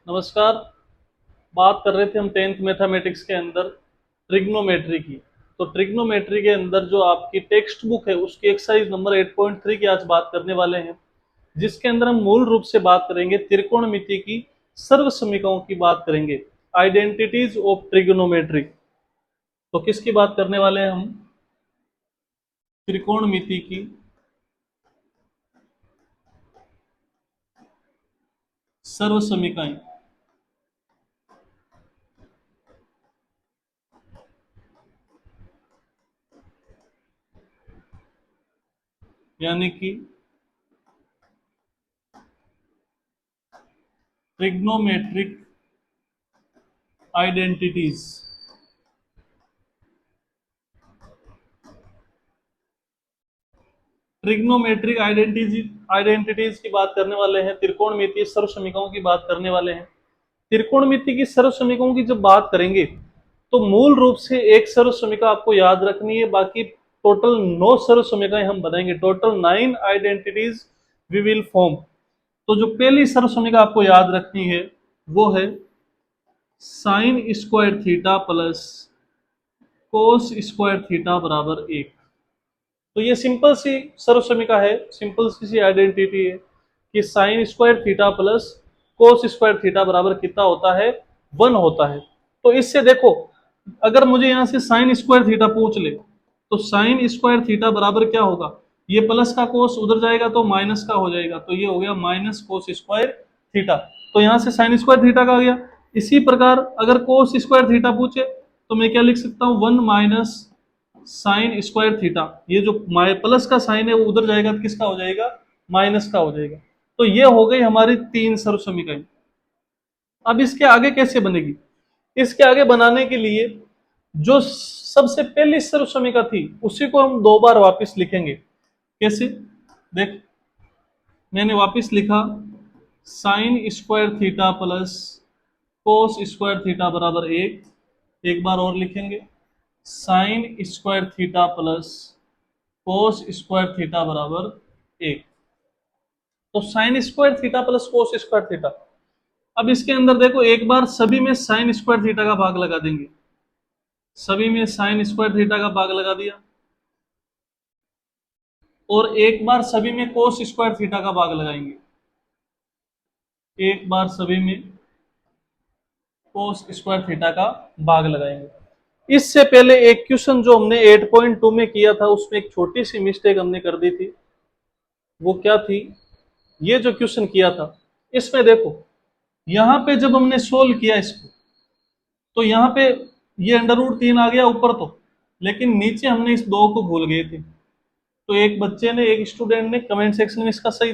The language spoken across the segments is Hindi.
नमस्कार। बात कर रहे थे हम 10th मैथमेटिक्स के अंदर ट्रिग्नोमेट्री की। तो ट्रिग्नोमेट्री के अंदर जो आपकी टेक्स्ट बुक है उसकी एक्सरसाइज नंबर 8.3 की आज बात करने वाले हैं, जिसके अंदर हम मूल रूप से बात करेंगे त्रिकोणमिति की सर्व समीकरणों की बात करेंगे, आइडेंटिटीज ऑफ ट्रिग्नोमेट्री। तो किसकी बात करने वाले हैं हम? त्रिकोणमिति की सर्व समीकरण, यानी कि ट्रिग्नोमेट्रिक आइडेंटिटीज। ट्रिग्नोमेट्रिक आइडेंटिटीज की बात करने वाले हैं, त्रिकोणमितीय सर्व समीकरणों की बात करने वाले हैं। त्रिकोणमिति की सर्व समीकरणों की जब बात करेंगे तो मूल रूप से एक सर्व समीकरण आपको याद रखनी है, बाकी टोटल 9 सर्व समीकरण हम बनाएंगे, total 9 identities we will form. तो जो पहली सर्व समीकरण आपको याद रखनी है वो है sine square theta plus cos square theta बराबर 1। तो ये सिंपल सी सर्व समीकरण है, सिंपल सी आइडेंटिटी है कि sign square theta plus cos square theta बराबर कितना होता है? 1 होता है। तो इससे देखो, अगर मुझे यहां से साइन स्क्वायर थीटा पूछ ले तो साइन स्क्वायर थीटा बराबर क्या होगा? ये प्लस का कोस उधर जाएगा तो माइनस का हो जाएगा, तो ये हो गया माइनस कोस स्क्वायर थीटा। तो यहां से साइन स्क्वायर थीटा का आ गया। इसी प्रकार अगर कोस स्क्वायर थीटा पूछे तो मैं क्या लिख सकता हूं? 1 माइनस साइन स्क्वायर थीटा। ये जो प्लस का साइन है वो उधर जाएगा तो किसका हो जाएगा? माइनस का हो जाएगा। तो ये हो गई हमारी 3 सर्व समीकरण। अब इसके आगे कैसे बनेगी? इसके आगे बनाने के लिए जो सबसे पहली सर्व समीकरण थी उसी को हम 2 बार वापस लिखेंगे। कैसे? देख, मैंने वापस लिखा sign square theta plus cos square theta बराबर 1। एक बार और लिखेंगे sign square theta plus cos square theta बराबर 1। तो sign square theta plus cos square theta. अब इसके अंदर देखो, एक बार सभी में साइन स्क्वायर थीटा का भाग लगा देंगे, सभी में साइन स्क्वायर थीटा का भाग लगा दिया, और एक बार सभी में कोस स्क्वायर थीटा का भाग लगाएंगे, एक बार सभी में कोस स्क्वायर थीटा का भाग लगाएंगे। इससे पहले एक क्वेश्चन जो हमने 8.2 में किया था उसमें एक छोटी सी मिस्टेक हमने कर दी थी। वो क्या थी? ये जो क्वेश्चन किया था इसमें देखो, यहां पे जब हमने सोल्व किया इसको तो यहाँ पे ये अंडर रूट 3 आ गया ऊपर, तो लेकिन नीचे हमने इस 2 को भूल गए थे। तो एक बच्चे ने, एक स्टूडेंट ने कमेंट सेक्शन में इसका सही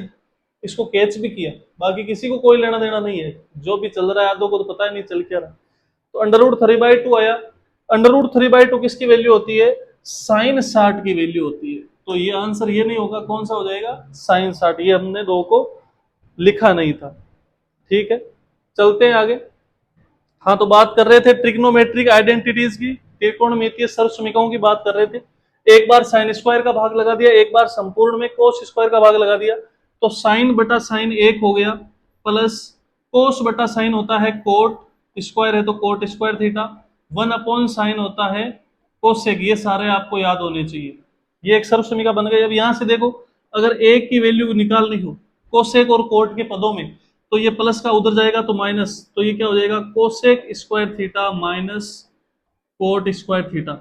इसको कैच भी किया, बाकी किसी को कोई लेना देना नहीं है, जो भी चल रहा है आधों को तो पता ही नहीं चल क्या रहा। तो अंडर रूट 3/2 आया। अंडर रूट 3/2 किसकी वैल्यू होती है? साइन 60 की वैल्यू होती है। तो ये आंसर ये नहीं होगा, कौन सा हो जाएगा? साइन 60। ये हमने 2 को लिखा नहीं था। ठीक है, चलते हैं आगे। हाँ, तो बात कर रहे थे ट्रिग्नोमेट्रिक आइडेंटिटीज की, त्रिकोणमितीय सर्व समीकरणों की बात कर रहे थे। एक बार साइन स्क्वायर का भाग लगा दिया, एक बार संपूर्ण में कोस स्क्वायर का भाग लगा दिया, तो साइन बटा साइन 1 हो गया, प्लस कोस बटा साइन होता है कोट स्क्वायर है तो coat square theta, 1 upon sine होता है कोसेक। ये सारे आपको याद होने चाहिए। ये एक सर्व समीकरण बन गई। अब यहां से देखो, अगर एक की वैल्यू निकालनी हो कोसेक और कोट के पदों में, तो ये प्लस का उधर जाएगा तो माइनस, तो ये क्या हो जाएगा? Cosec square theta minus cot square theta.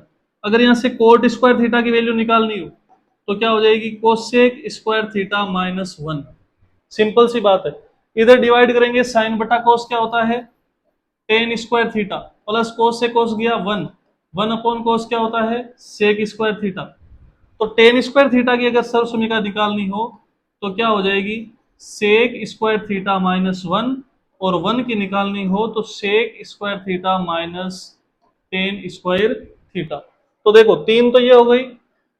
अगर यहां से कोट स्क्वायर थीटा की वैल्यू निकालनी हो तो क्या हो जाएगी? Cosec square theta minus 1। Simple सी बात है। इधर डिवाइड करेंगे, साइन बटा कोस क्या होता है? टेन स्क्वायर थीटा, प्लस कोस से कोस गया 1, 1 अपॉन कोस क्या होता है? Sec square theta. तो टेन स्क्वायर थीटा की अगर सर्व समीकरण निकालनी हो तो क्या हो जाएगी? सेक स्क्वायर थीटा माइनस 1, और 1 की निकालनी हो तो sec square theta minus tan square theta. तो देखो, 3 तो ये हो गई,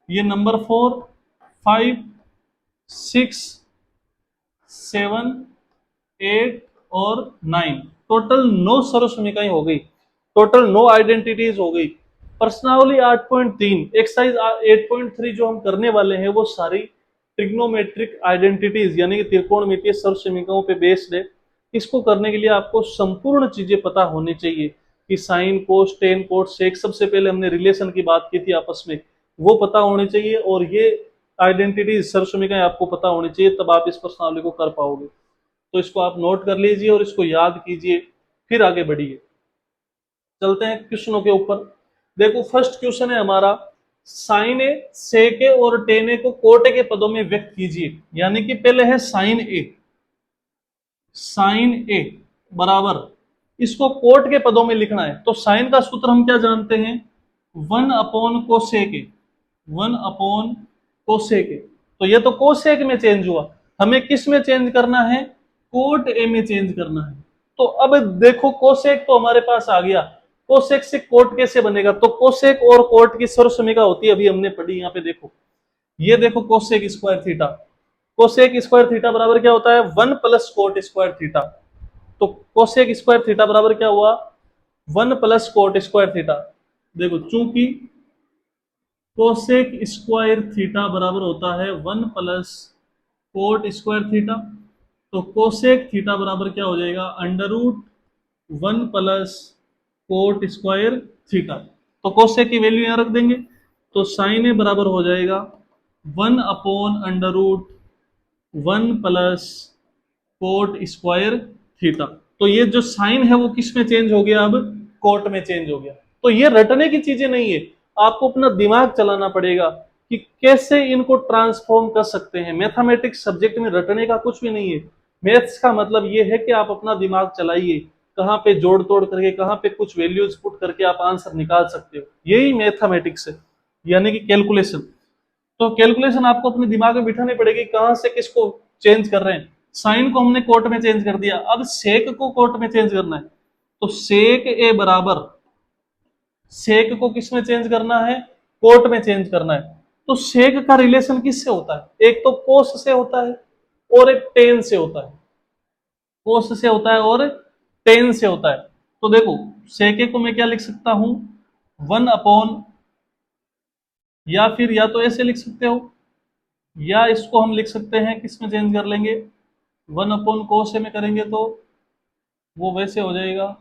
ये नंबर 4, 5, 6, 7, 8 और 9, टोटल 9 सर्व समीकरण हो गई, टोटल 9 आइडेंटिटीज हो गई। प्रश्नावली 8.3 एक्सरसाइज 8.3 जो हम करने वाले हैं वो सारी ट्रिग्नोमेट्रिक आइडेंटिटीज यानी कि त्रिकोणमितीय सर्व समीकरणों पे बेस्ड है। इसको करने के लिए आपको संपूर्ण चीजें पता होनी चाहिए कि साइन कोस टेन कोस सेक, सबसे पहले हमने रिलेशन की बात की थी आपस में, वो पता होनी चाहिए, और ये आइडेंटिटी सर्वसमीकरण आपको पता होनी चाहिए, तब आप इस प्रश्नावली को कर पाओगे। तो इसको आप नोट कर लीजिए और इसको याद कीजिए, फिर आगे बढ़िए। चलते हैं क्वेश्चनों के ऊपर। देखो फर्स्ट क्वेश्चन है हमारा, साइन ए सेक ए और टेन ए को कोट ए के पदों में व्यक्त कीजिए। यानी कि पहले है साइन ए, साइन ए बराबर, इसको कोट के पदों में लिखना है। तो साइन का सूत्र हम क्या जानते हैं, 1 अपॉन कोसेक ए, 1 अपॉन कोसेक ए। तो ये तो कोसेक में चेंज हुआ, हमें किस में चेंज करना है, कोट ए में चेंज करना है। तो अब देखो कोसेक तो हमारे पास आ गया, कोसेक से कोट कैसे बनेगा, तो कोसेक और कोट की सर्वसमीका होती है, अभी हमने पढ़ी, यहाँ पे देखो, ये देखो cosec square theta, cosec square theta बराबर क्या होता है, 1 प्लस कोट स्क्वायर थीटा। तो कोसेक स्क्वायर थीटा बराबर क्या हुआ, 1 प्लस कोट स्क्वायर थीटा। देखो चूंकि कोसेक स्क्वायर थीटा बराबर होता है 1 प्लस कोट स्क्वायर थीटा, तो कोसेक थीटा बराबर क्या हो जाएगा, under root 1 plus cot square theta. तो कोसेक की वैल्यू यहां रख देंगे, तो साइन ए बराबर हो जाएगा 1 upon under root 1 plus cot square theta. तो ये जो साइन है वो किस में चेंज हो गया, अब कोट में चेंज हो गया। तो ये रटने की चीजें नहीं है, आपको अपना दिमाग चलाना पड़ेगा कि कैसे इनको ट्रांसफॉर्म कर सकते हैं। मैथमेटिक्स सब्जेक्ट में रटने का कुछ भी नहीं है। मैथ्स का मतलब ये है कि आप अपना दिमाग चलाइए, कहाँ पे जोड़ तोड़ करके, कहाँ पे कुछ वैल्यूज पुट करके आप आंसर निकाल सकते हो, यही मैथमेटिक्स है, यानी कि कैलकुलेशन। तो कैलकुलेशन आपको अपने दिमाग में बिठानी पड़ेगी, कहां से किसको चेंज कर रहे हैं। साइन को हमने कोट में चेंज कर दिया, अब सेक को कोट में चेंज करना है। तो सेक ए बराबर, सेक को किस में चेंज करना है, कोट में चेंज करना है। तो सेक का रिलेशन किससे होता है, एक तो कोस से होता है और एक टेन से होता है, कोस से होता है और टेन से होता है। तो देखो सेक को मैं क्या लिख सकता हूं, 1 अपॉन, या फिर या तो ऐसे लिख सकते हो, या इसको हम लिख सकते हैं किस में चेंज कर लेंगे, 1 अपॉन कोस में करेंगे तो वो वैसे हो जाएगा।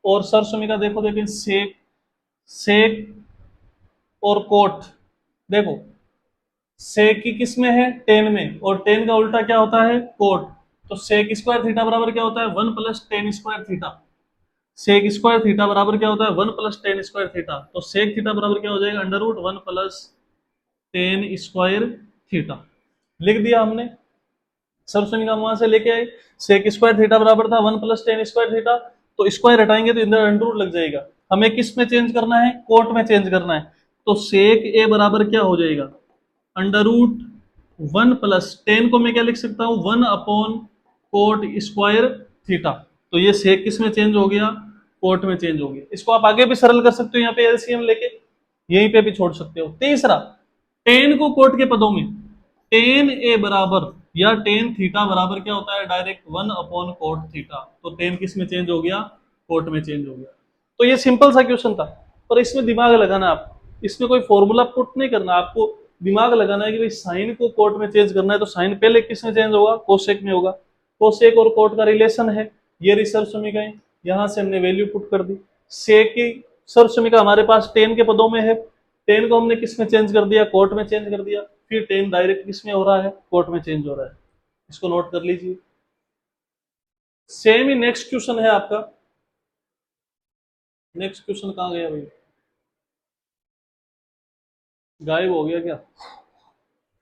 और सरसमी का देखो, देखिए सेक, सेक और कोट, देखो सेक की किस में है, टेन में, और टेन का उल्टा क्या होता है, कोट। तो सेक स्क्वायर थीटा बराबर क्या होता है, 1 plus tan square theta. Sec square theta बराबर क्या होता है, 1 प्लस टेन स्क्वायर थीटा। तो सेक थीटा बराबर क्या हो जाएगा, under root 1 plus tan square theta. लिख दिया हमने, सबसे हम वहां से लेके आए, सेक स्क्वायर थीटा बराबर था 1 प्लस टेन स्क्वायर थीटा। तो स्क्वायर हटाएंगे तो इधर अंडर रूट लग जाएगा, हमें किस में चेंज करना है, कोट में चेंज करना है। तो सेक ए बराबर क्या हो जाएगा, अंडर रूट 1 प्लस टेन को मैं क्या लिख सकता हूं, 1 अपॉन कोट स्क्वायर थीटा। तो ये सेक किस में चेंज हो गया, कोट में चेंज हो गया। इसको आप आगे भी सरल कर सकते हो, यहाँ पे एलसीएम लेके यहीं पे भी छोड़ सकते हो। तीसरा, टेन को कोट के पदों में, टेन ए बराबर या टेन थीटा बराबर क्या होता है, डायरेक्ट 1 अपॉन कोट थीटा। तो टेन किस में चेंज हो गया, कोट में चेंज हो गया। तो ये सिंपल सा क्वेश्चन था, पर इसमें दिमाग लगाना, आप इसमें कोई फॉर्मूला पुट नहीं करना, आपको दिमाग लगाना है कि भाई साइन को कोट में चेंज करना है, तो साइन पहले किस में चेंज होगा, कोसेक में होगा। कोसेक और कोट का रिलेशन है, ये रिसर्च समीकरण, यहां से हमने वैल्यू पुट कर दी। सेक की सर्व समीकरण हमारे पास टेन के पदों में है, टेन को हमने किस में चेंज कर दिया, कोट में चेंज कर दिया। फिर टेन डायरेक्ट किस में हो रहा है, कोट में चेंज हो रहा है। इसको नोट कर लीजिए। सेम ही नेक्स्ट क्वेश्चन है आपका, नेक्स्ट क्वेश्चन कहां गया भाई, गायब हो गया क्या,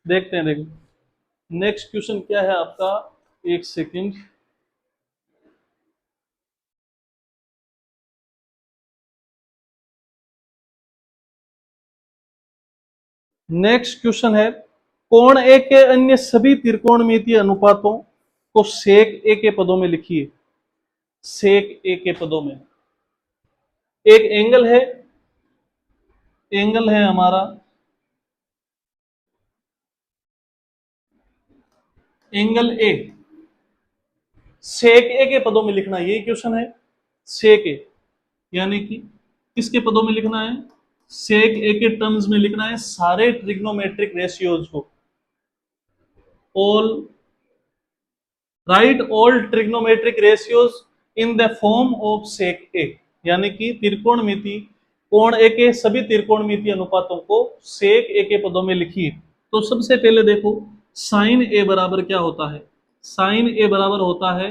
देखते हैं, देखो नेक्स्ट क्वेश्चन क्या है आपका, एक सेकंड। नेक्स्ट क्वेश्चन है, कोण ए के अन्य सभी त्रिकोणमितीय अनुपातों को सेक ए के पदों में लिखिए। सेक ए के पदों में एक एंगल है, एंगल है हमारा एंगल ए, सेक ए के पदों में लिखना, यही क्वेश्चन है। सेक ए यानी कि किसके पदों में लिखना है, सेक ए के टर्म्स में लिखना है सारे ट्रिग्नोमेट्रिक रेशियोज को, all right all trigonometric ratios in the form of sec A, यानी कि त्रिकोणमिति कोण ए के सभी त्रिकोणमिति अनुपातों को सेक ए के पदों में लिखिए। तो सबसे पहले देखो साइन ए बराबर क्या होता है, साइन ए बराबर होता है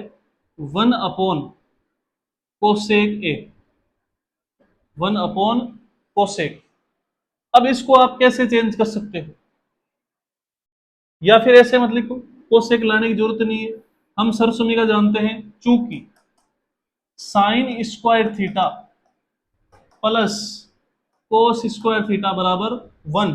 1 अपॉन कोसेक ए, 1 अपॉन कोसेक। अब इसको आप कैसे चेंज कर सकते हो, या फिर ऐसे मत लिखो, कोसेक लाने की जरूरत नहीं है, हम सरसुमिका जानते हैं, चूंकि sine square theta plus cos square theta बराबर 1,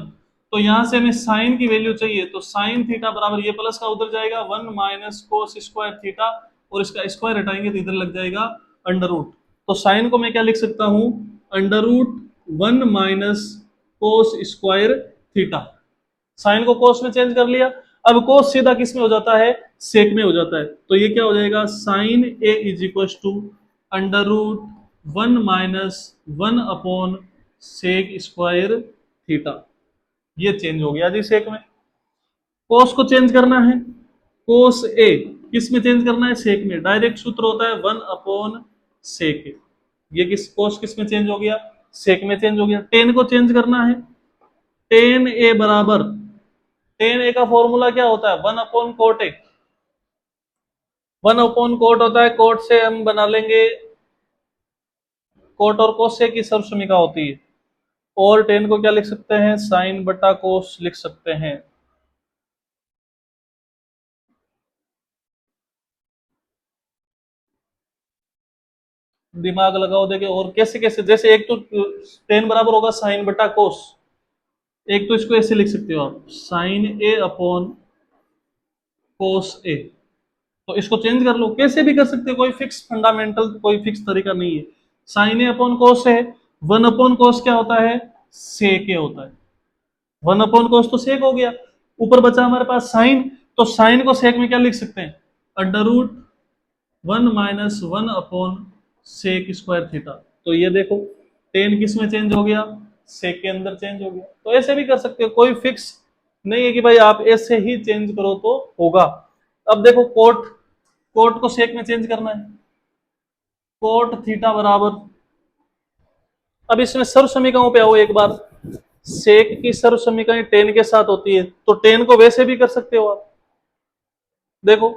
तो यहां से हमें साइन की वैल्यू चाहिए, तो साइन थीटा बराबर ये प्लस का उधर जाएगा 1 माइनस कोस स्क्वायर थीटा, और इसका स्क्वायर हटाएंगे तो इधर लग जाएगा अंडर रूट। तो साइन को मैं क्या लिख सकता हूं, under root 1 minus cos square theta. Sine को कोस में चेंज कर लिया, अब कोस सीधा किस में हो जाता है, सेक में हो जाता है, तो ये क्या हो जाएगा, sine A is equal to under root 1 minus 1 upon sec square theta. ये चेंज हो गया जी सेक में। कोस को चेंज करना है, कोस ए किस में चेंज करना है, सेक में। डायरेक्ट सूत्र होता है 1 अपॉन सेक ए, ये किस कोस किस में चेंज हो गया, सेक में चेंज हो गया। टेन को चेंज करना है, टेन ए बराबर, टेन ए का फॉर्मूला क्या होता है, 1 upon cot A, 1 upon coat होता है, कोट से हम बना लेंगे, कोट और कोसे की सरसुमिका होती है, और टेन को क्या लिख सकते हैं, साइन बटा कोस लिख सकते हैं। दिमाग लगाओ, देखे और कैसे कैसे, जैसे एक तो टेन बराबर होगा साइन बटा कोस, एक तो इसको ऐसे लिख सकते हो आप, sign A upon cos A, तो इसको चेंज कर लो, कैसे भी कर सकते हो, कोई फिक्स फंडामेंटल कोई फिक्स तरीका नहीं है। साइन ए अपॉन कोस है, 1 अपॉन कोस क्या होता है, सेक ए होता है, 1 अपॉन कोस तो सेक हो गया, ऊपर बचा हमारे पास साइन, तो साइन को सेक में क्या लिख सकते हैं, under root 1 minus 1 upon sec square theta. तो ये देखो टेन किस में चेंज हो गया, सेक के अंदर चेंज हो गया। तो ऐसे भी कर सकते हो, कोई फिक्स नहीं है कि भाई आप ऐसे ही चेंज करो तो होगा। अब देखो कोट, कोट को सेक में चेंज करना है, कोट थीटा बराबर, अब इसमें सर्व समीकरणों पे आओ एक बार, सेक की सर्व समीकरण टेन के साथ होती है, तो टेन को वैसे भी कर सकते हो आप। देखो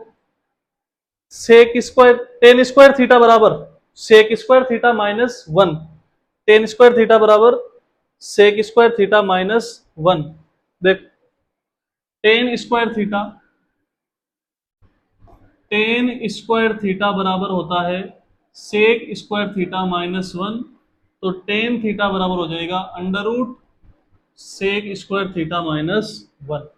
sec square, tan square theta बराबर sec square theta minus 1, tan square theta बराबर सेक स्क्वायर थीटा माइनस 1। देख tan square theta, tan square theta बराबर होता है सेक स्क्वायर थीटा माइनस 1, तो टेन थीटा बराबर हो जाएगा under root sec square theta minus 1।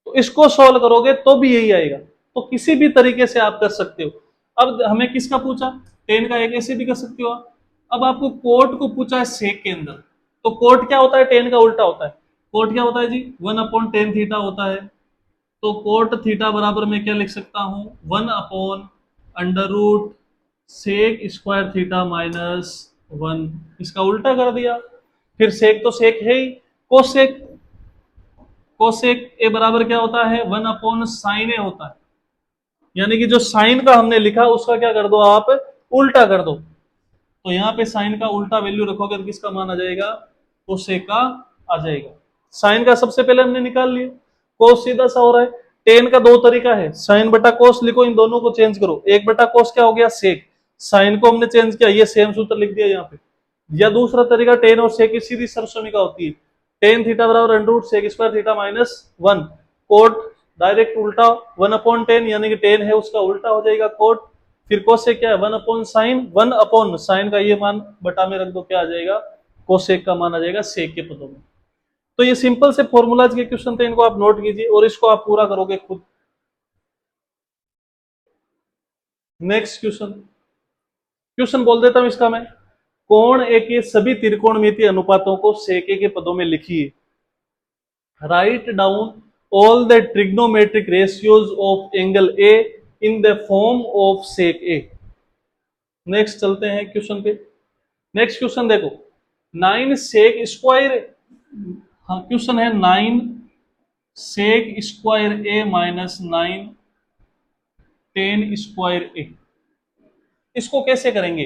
तो इसको सॉल्व करोगे तो भी यही आएगा, तो किसी भी तरीके से आप कर सकते हो। अब हमें किसका पूछा, टेन का, एक ऐसे भी कर सकते हो आप। अब आपको कोट को पूछा है सेक के अंदर, तो कोट क्या होता है, टेन का उल्टा होता है, कोट क्या होता है जी, 1 अपॉन टेन थीटा होता है, तो कोट थीटा बराबर मैं क्या लिख सकता हूं, 1 upon under root sec square theta minus 1, इसका उल्टा कर दिया, फिर सेक तो सेक है ही, कोसेक, कोसेक ए बराबर क्या होता है, 1 अपॉन साइन ए होता है, यानी कि जो साइन का हमने लिखा उसका क्या कर दो आप, उल्टा कर दो, तो यहाँ पे साइन का उल्टा वैल्यू रखोगे तो किसका मान आ जाएगा, कोसेक का आ जाएगा। साइन का सबसे पहले हमने निकाल लिया, कोस सीधा सा हो रहा है। टेन का दो तरीका है, साइन बटा कोस लिखो, इन दोनों को चेंज करो, एक बटा कोस क्या हो गया, सेक, साइन को हमने चेंज किया, ये सेम सूत्र लिख दिया यहाँ पे। या दूसरा तरीका, टेन और सेक की सीधी सरसमिका होती है, टेन थीटा बराबर under root sec square theta minus 1, cot direct उल्टा 1 अपॉन 10, यानी कि 10 है उसका उल्टा हो जाएगा कोट, फिर कोसेक क्या है, 1 अपॉन साइन, 1 अपॉन साइन का ये मान बटा में रख दो, क्या आ जाएगा, कोसेक का मान आ जाएगा सेक के पदों में। तो ये सिंपल से फॉर्मूलाज के क्वेश्चन थे, इनको आप नोट कीजिए और इसको आप पूरा करोगे खुद। नेक्स्ट क्वेश्चन, क्वेश्चन बोल देता हूं इसका मैं, कोण ए के सभी त्रिकोणमितीय अनुपातों को सेक ए के पदों में लिखिए। Write down all the trigonometric ratios of angle A in the form of sec A. Next चलते हैं क्वेश्चन पे। नेक्स्ट क्वेश्चन देखो, 9 सेक स्क्वायर, हाँ क्वेश्चन है 9 सेक square A minus 9 ten square ए। इसको कैसे करेंगे?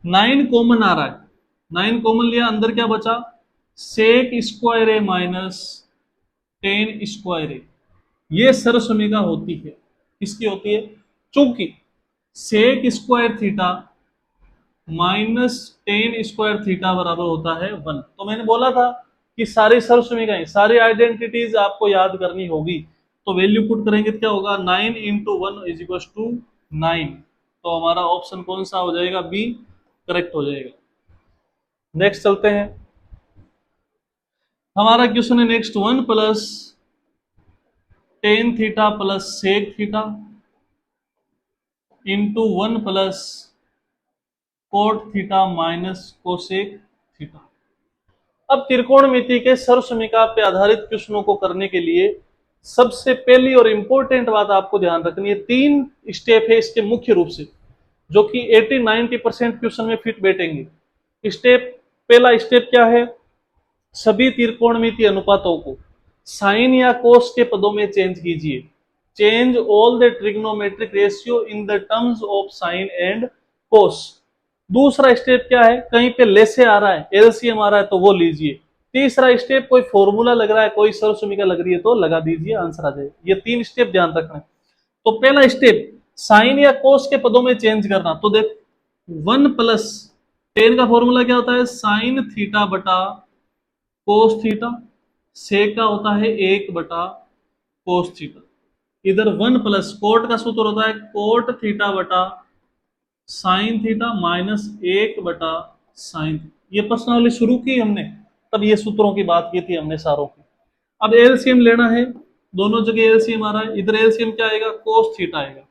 9 कॉमन आ रहा है, 9 कॉमन लिया, अंदर क्या बचा? Sec square A minus tan square A. ये सरसमीका होती है। किसकी होती है? चूंकि sec square theta minus tan square theta बराबर होता है 1। तो मैंने बोला था कि सारी सरसमीकाएं, सारी आइडेंटिटीज आपको याद करनी होगी। तो वैल्यू पुट करेंगे तो क्या होगा? 9 इंटू 1 इज इक्वल टू 9। तो हमारा ऑप्शन कौन सा हो जाएगा? बी करेक्ट हो जाएगा। नेक्स्ट चलते हैं। हमारा क्वेश्चन है next, 1 plus tan theta plus sec theta into 1 plus cot theta minus cosec theta. अब त्रिकोणमिति के सर्वसमीका पे आधारित क्वेश्चनों को करने के लिए सबसे पहली और इंपॉर्टेंट बात आपको ध्यान रखनी है, 3 स्टेप है इसके मुख्य रूप से, जो कि 80-90% क्वेश्चन में फिट बैठेंगे। पहला स्टेप क्या है? सभी त्रिकोणमिति अनुपातों को साइन या कोस के पदों में चेंज कीजिए। Change all the trigonometric ratio in the terms of sine and cos. दूसरा स्टेप क्या है? कहीं पे लेसे आ रहा है, एलसीएम आ रहा है तो वो लीजिए। तीसरा स्टेप, कोई फॉर्मूला लग रहा है, कोई सर्वसमीका लग रही है तो लगा दीजिए, आंसर आ जाए। ये 3 स्टेप ध्यान रखना है। तो पहला स्टेप, साइन या कोस के पदों में चेंज करना। तो देख, 1 प्लस टेन का फॉर्मूला क्या होता है? साइन थीटा बटा कोस थीटा। सेक का होता है 1 बटा कोस थीटा। इधर 1 प्लस कोट का सूत्र होता है कोट थीटा बटा साइन थीटा माइनस 1 बटा साइन। ये प्रश्नावली शुरू की हमने, तब ये सूत्रों की बात की थी हमने सारों की। अब एलसीएम लेना है, दोनों जगह एलसीएम आ रहा है। इधर एलसीएम क्या आएगा? कोस थीटा आएगा।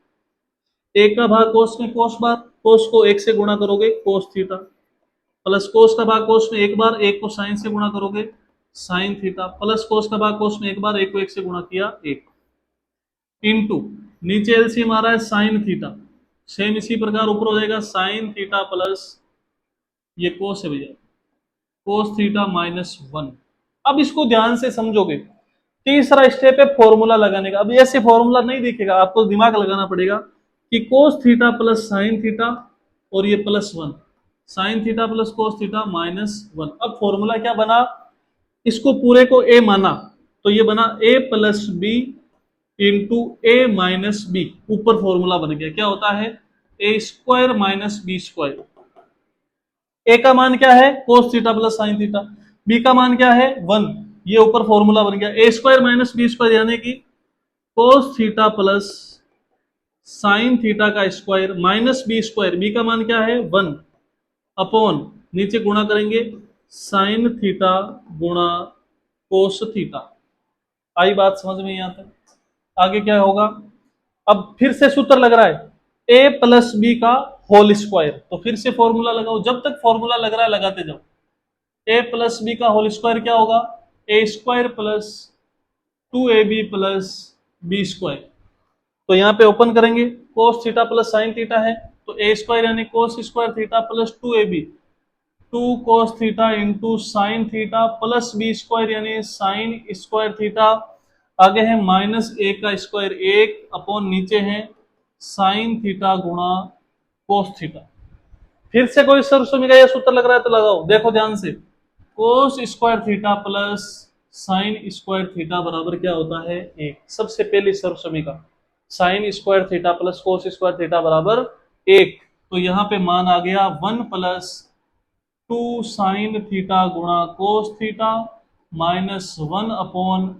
1 का भाग कोस में कोस बार, कोस को 1 से गुणा करोगे कोस थीटा, प्लस कोस का भाग कोस में 1 बार, 1 को साइन से गुणा करोगे साइन थीटा, प्लस कोस का भाग कोस में 1 बार, 1 को 1 से गुणा किया 1, इंटू नीचे एलसीएम आ रहा है साइन थीटा, सेम इसी प्रकार ऊपर हो जाएगा साइन थीटा प्लस ये कोस है भैया, कोस थीटा माइनस 1। अब इसको ध्यान से समझोगे। तीसरा स्टेप है फॉर्मूला लगाने का। अब ऐसे फॉर्मूला नहीं दिखेगा, आपको दिमाग लगाना पड़ेगा कि cos theta plus sine theta और ये plus 1, sign theta plus cos theta minus 1। अब फॉर्मूला क्या बना? इसको पूरे को ए माना तो ये बना A plus B into A minus B. ऊपर फॉर्मूला बन गया, क्या होता है? A square minus B square. A का मान क्या है? Cos theta plus sine theta. B का मान क्या है? 1। ये ऊपर फॉर्मूला बन गया A square minus B square, यानी कि cos theta plus sine theta का square minus B square. B का मान क्या है? 1 अपॉन नीचे गुणा करेंगे साइन थीटा गुणा कोस थीटा। आई बात समझ में? यहां तक आगे क्या होगा? अब फिर से सूत्र लग रहा है ए प्लस बी का होल स्क्वायर, तो फिर से फॉर्मूला लगाओ। जब तक फॉर्मूला लग रहा है लगाते जाओ। ए प्लस बी का होल स्क्वायर क्या होगा? A square plus 2ab plus B square. तो यहाँ पे ओपन करेंगे, cos theta plus sine theta है तो ए स्क्वायर यानी cos square theta plus 2ab, 2 cos theta into sine theta plus B square यानी साइन स्क्वायर थीटा। आगे है माइनस ए का स्क्वायर 1 अपॉन नीचे है साइन थीटा गुणा कोस थीटा। फिर से कोई सर्वसमीका या सूत्र लग रहा है तो लगाओ। देखो ध्यान से, cos square theta plus sine square theta बराबर क्या होता है? 1। सबसे पहली सर्वसमीका sine square theta plus cos square theta बराबर 1। तो यहाँ पे मान आ गया 1 प्लस 2 साइन थीटा गुणा cos theta minus 1 upon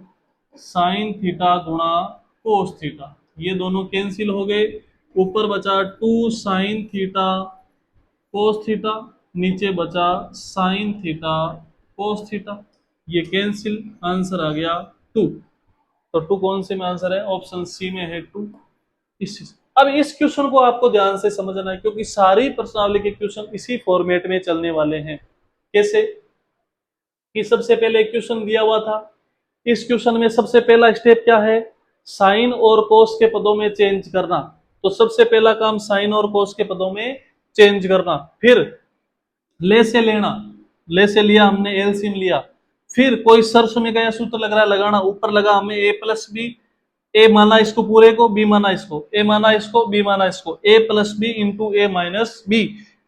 sine theta गुणा कोस थीटा। ये दोनों कैंसिल हो गए, ऊपर बचा 2 साइन थीटा कोस थीटा, नीचे बचा साइन थीटा कोस थीटा। ये कैंसिल, आंसर आ गया 2। तो 2 कौन से में आंसर है? ऑप्शन सी में है 2। अब इस क्वेश्चन को आपको ध्यान से समझना है, क्योंकि सारी प्रश्नावली के क्वेश्चन इसी फॉर्मेट में चलने वाले हैं। कैसे? कि सबसे पहले क्वेश्चन दिया हुआ था, इस क्वेश्चन में सबसे पहला स्टेप क्या है? साइन और कोस के पदों में चेंज करना। तो सबसे पहला काम साइन और कोस के पदों में चेंज करना। फिर ले से लेना, ले से लिया हमने, एलसीएम लिया। फिर कोई सरसमीका या सूत्र लग रहा है लगाना, ऊपर लगा हमें ए प्लस बी ए माना इसको पूरे को, बी माना इसको, ए माना इसको, बी माना इसको, ए plus B into A minus B,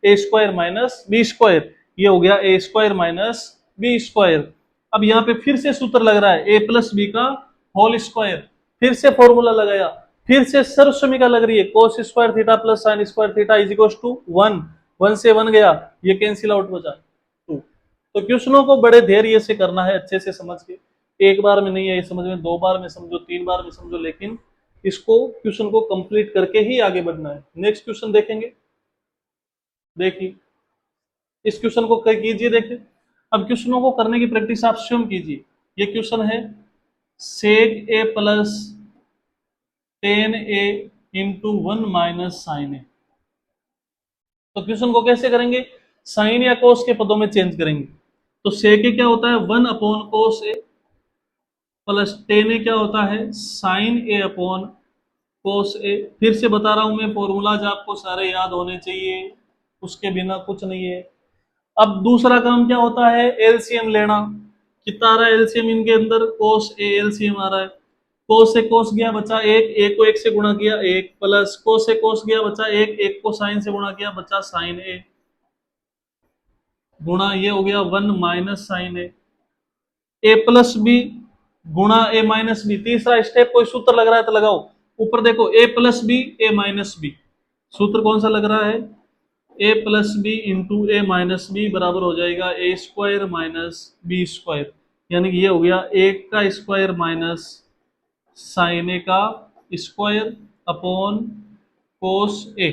A square minus B square, ये हो गया A square minus B square. अब यहाँ पे फिर से सूत्र लग रहा है ए प्लस बी का होल स्क्वायर, फिर से फॉर्मूला लगाया, फिर से सर्वसमीका लग रही है cos square theta plus sine square theta is equal to 1, 1 से 1 गया, ये कैंसिल आउट बचा 2। तो क्वेश्चनों को बड़े धैर्य से करना है, अच्छे से समझ के, एक बार में नहीं है ये समझ में, 2 बार में समझो, 3 बार में समझो, लेकिन इसको क्वेश्चन को कंप्लीट करके ही आगे बढ़ना है। नेक्स्ट क्वेश्चन देखेंगे, देखिए इस क्वेश्चन को कीजिए, देखिए अब क्वेश्चनों को करने की प्रैक्टिस आप स्वयं कीजिए। ये क्वेश्चन है सेक ए प्लस टेन ए इंटू 1 माइनस साइन ए। तो क्वेश्चन को कैसे करेंगे, साइन या कोस के पदों में चेंज करेंगे। तो सेक ए क्या होता है 1 अपॉन कोस ए, प्लस टेन ए क्या होता है साइन ए अपॉन कोस ए। फिर से बता रहा हूं मैं, फॉर्मूलाज आपको सारे याद होने चाहिए, उसके बिना कुछ नहीं है। अब दूसरा काम क्या होता है, एलसीएम लेना। कितना आ रहा है एलसीएम इनके अंदर, कोस ए एलसीएम आ रहा है, कोस से कोस गया बचा एक, एक को एक से गुणा किया एक, प्लस कोस से कोस गया बचा एक, एक को साइन से गुणा किया बचा साइन ए, गुणा ये हो गया 1 माइनस साइन ए प्लस बी गुणा ए माइनस बी। तीसरा स्टेप, कोई सूत्र लग रहा है तो लगाओ, ऊपर देखो ए प्लस बी ए माइनस बी, सूत्र कौन सा लग रहा है, ए plus B into A minus B बराबर हो जाएगा ए स्क्वायर माइनस बी स्क्वायर, यानी कि ये हो गया एक का स्क्वायर माइनस साइन ए का स्क्वायर अपॉन कोस ए।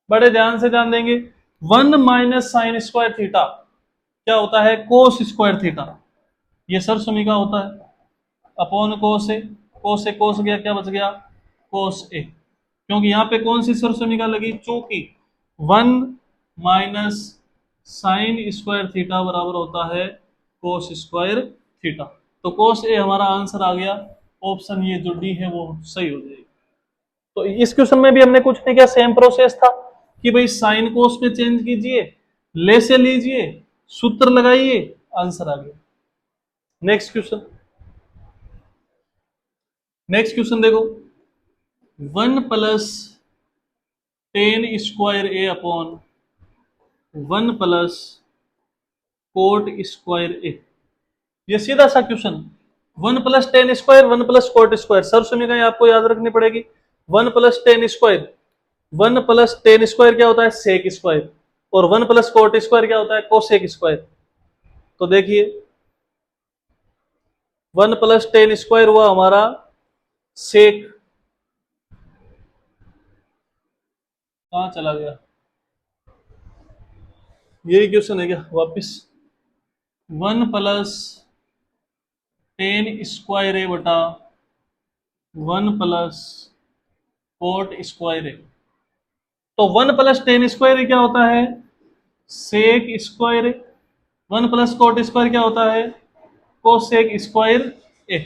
बड़े ध्यान से ध्यान देंगे, 1 माइनस साइन स्क्वायर थीटा क्या होता है कोस स्क्वायर थीटा, ये सर्वसमीका होता है, अपॉन कोस ए, कोस ए कोस गया क्या बच गया कोस ए। क्योंकि यहाँ पे कौन सी सर्वसमीका लगी, चूंकि 1 माइनस साइन स्क्वायर थीटा बराबर होता है कोस स्क्वायर थीटा। तो कोस ए हमारा आंसर आ गया, ऑप्शन ये जो डी है वो सही हो जाएगी। तो इस क्वेश्चन में भी हमने कुछ नहीं किया, सेम प्रोसेस था कि भाई साइन कोस में चेंज कीजिए, ले से लीजिए, सूत्र लगाइए, आंसर आ गया। नेक्स्ट क्वेश्चन, नेक्स्ट क्वेश्चन देखो, 1 plus tan square A upon 1 plus cot square A, ये सीधा सा question, 1 plus tan square 1 plus cot square, सर्वसमीकाएं आपको याद रखनी पड़ेगी। 1 plus tan square, 1 plus tan square क्या होता है सेक स्क्वायर, और 1 प्लस कोट स्क्वायर क्या होता है कोसेक स्क्वायर। तो देखिए 1 प्लस टेन स्क्वायर हुआ हमारा सेक, कहां चला गया, यही क्वेश्चन है क्या वापिस, 1 प्लस टेन स्क्वायर ए बटा 1 प्लस कोट स्क्वायर ए। तो 1 प्लस टेन स्क्वायर ए क्या होता है सेक स्क्वायर ए, 1 प्लस कोट स्क्वायर क्या होता है कोसेक स्क्वायर ए।